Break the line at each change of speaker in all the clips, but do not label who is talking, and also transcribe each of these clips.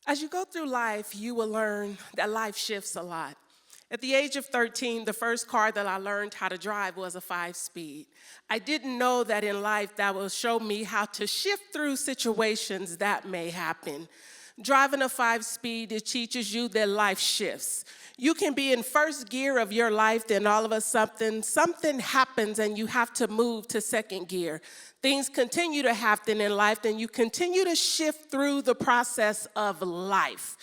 As you go through life, you will learn that life shifts a lot. At the age of 13, the first car that I learned how to drive was a 5-speed. I didn't know that in life that will show me how to shift through situations that may happen. Driving a 5-speed, it teaches you that life shifts. You can be in first gear of your life, then all of a sudden, something happens and you have to move to second gear. Things continue to happen in life, then you continue to shift through the process of life.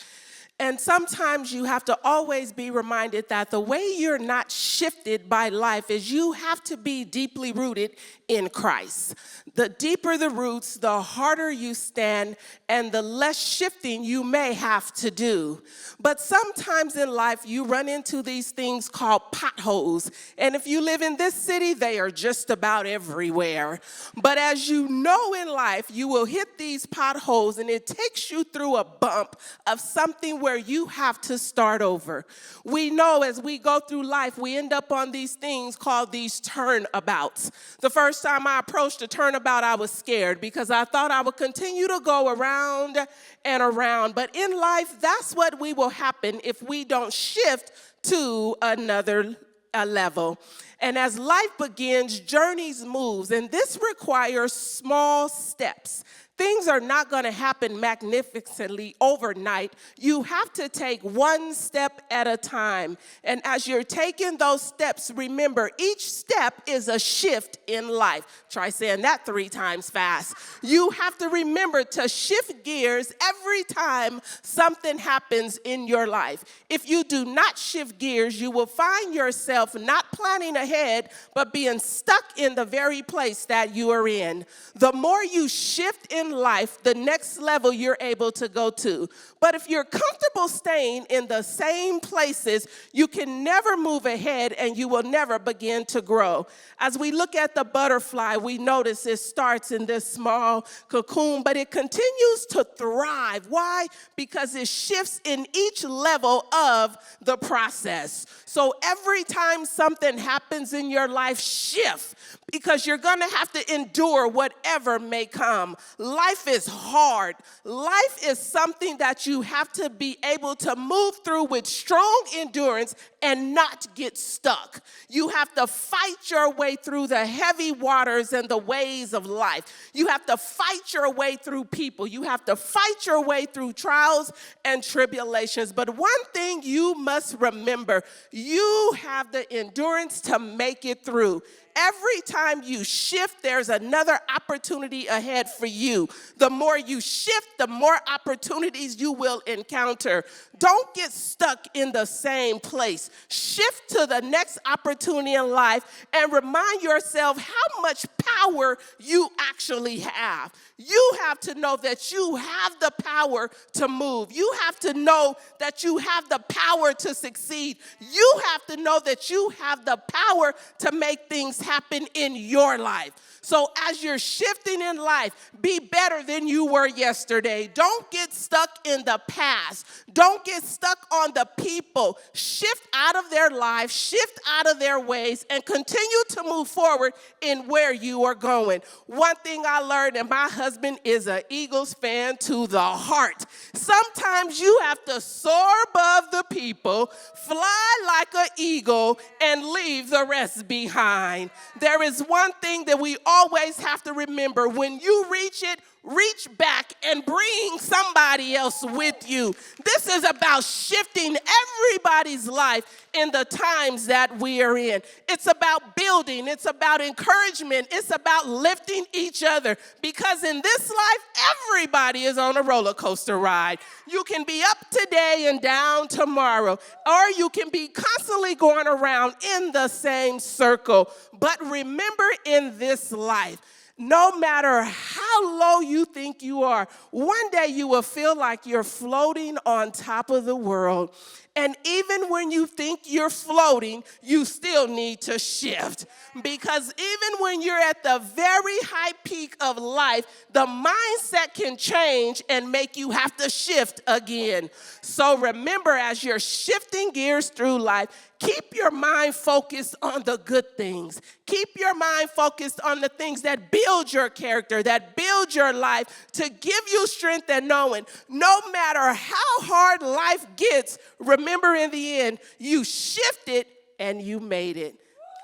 And sometimes you have to always be reminded that the way you're not shifted by life is you have to be deeply rooted in Christ. The deeper the roots, the harder you stand, and the less shifting you may have to do. But sometimes in life, you run into these things called potholes. And if you live in this city, they are just about everywhere. But as you know in life, you will hit these potholes, and it takes you through a bump of something where you have to start over. We know as we go through life, we end up on these things called these turnabouts. The first time I approached a turnabout, I was scared because I thought I would continue to go around and around. But in life, that's what will happen if we don't shift to another level. And as life begins, journeys moves, and this requires small steps. Things are not going to happen magnificently overnight. You have to take one step at a time. And as you're taking those steps, remember, each step is a shift in life. Try saying that 3 times fast. You have to remember to shift gears every time something happens in your life. If you do not shift gears, you will find yourself not planning ahead, but being stuck in the very place that you are in. The more you shift in life, the next level you're able to go to. But if you're comfortable staying in the same places, you can never move ahead and you will never begin to grow. As we look at the butterfly, we notice it starts in this small cocoon, but it continues to thrive. Why? Because it shifts in each level of the process. So every time something happens in your life, shift, because you're going to have to endure whatever may come. Life is hard. Life is something that you have to be able to move through with strong endurance and not get stuck. You have to fight your way through the heavy waters and the ways of life. You have to fight your way through people. You have to fight your way through trials and tribulations. But one thing you must remember, you have the endurance to make it through. Every time you shift, there's another opportunity ahead for you. The more you shift, the more opportunities you will encounter. Don't get stuck in the same place. Shift to the next opportunity in life and remind yourself how much power you actually have. You have to know that you have the power to move. You have to know that you have the power to succeed. You have to know that you have the power to make things happen in your life. So as you're shifting in life, be better than you were yesterday. Don't get stuck in the past. Don't get stuck on the people. Shift out of their lives, shift out of their ways, and continue to move forward in where you are going. One thing I learned, and my husband is an Eagles fan to the heart. Sometimes you have to soar above the people, fly like an eagle, and leave the rest behind. There is one thing that we always have to remember. When you reach it, reach back and bring somebody else with you. This is about shifting everybody's life in the times that we are in. It's about building. It's about encouragement. It's about lifting each other. Because in this life, everybody is on a roller coaster ride. You can be up today and down tomorrow, or you can be constantly going around in the same circle. But remember, in this life, no matter how low you think you are, one day you will feel like you're floating on top of the world. And even when you think you're floating, you still need to shift. Because even when you're at the very high peak of life, the mindset can change and make you have to shift again. So remember, as you're shifting gears through life, keep your mind focused on the good things. Keep your mind focused on the things that build your character, that build your life, to give you strength and knowing no matter how hard life gets, remember in the end, you shifted and you made it.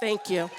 Thank you.